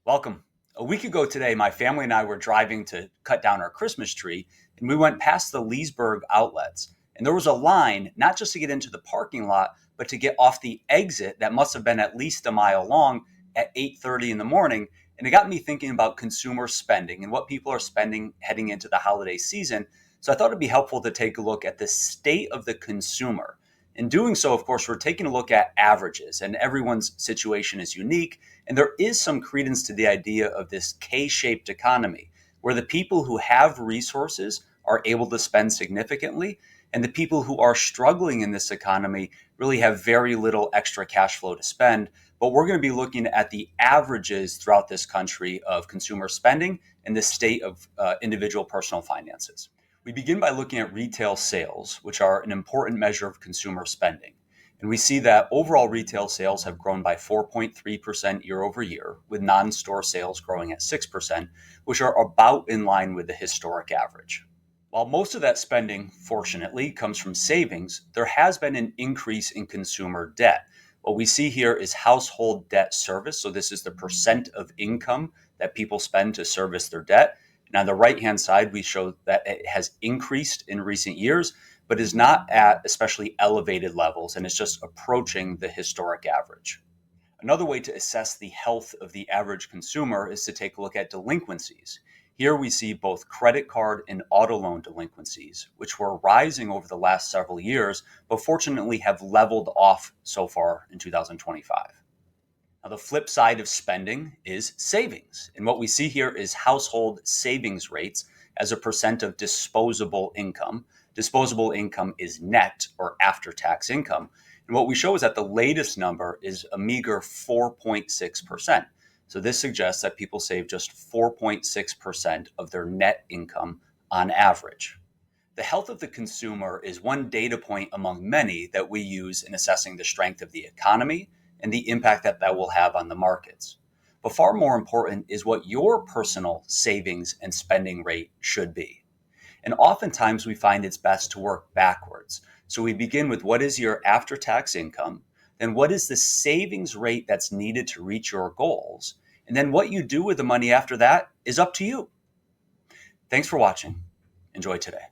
Welcome. A week ago today, my family and I were driving to cut down our Christmas tree, and we went past the Leesburg outlets. And there was a line, not just to get into the parking lot, but to get off the exit that must have been at least a mile long at 8:30 in the morning. And it got me thinking about consumer spending and what people are spending heading into the holiday season. So I thought it'd be helpful to take a look at the state of the consumer. In doing so, of course, we're taking a look at averages, and everyone's situation is unique. And there is some credence to the idea of this K shaped economy, where the people who have resources are able to spend significantly, and the people who are struggling in this economy really have very little extra cash flow to spend. But we're going to be looking at the averages throughout this country of consumer spending and the state of individual personal finances. We begin by looking at retail sales, which are an important measure of consumer spending. And we see that overall retail sales have grown by 4.3% year over year, with non-store sales growing at 6%, which are about in line with the historic average. While most of that spending, fortunately, comes from savings, there has been an increase in consumer debt. What we see here is household debt service. So this is the percent of income that people spend to service their debt. And on the right-hand side, we show that it has increased in recent years, but is not at especially elevated levels, and it's just approaching the historic average. Another way to assess the health of the average consumer is to take a look at delinquencies. Here we see both credit card and auto loan delinquencies, which were rising over the last several years, but fortunately have leveled off so far in 2025. Now, the flip side of spending is savings. And what we see here is household savings rates as a percent of disposable income. Disposable income is net or after-tax income. And what we show is that the latest number is a meager 4.6%. So this suggests that people save just 4.6% of their net income on average. The health of the consumer is one data point among many that we use in assessing the strength of the economy and the impact that that will have on the markets. But far more important is what your personal savings and spending rate should be. And oftentimes we find it's best to work backwards. So we begin with what is your after-tax income, then what is the savings rate that's needed to reach your goals, and then what you do with the money after that is up to you. Thanks for watching. Enjoy today.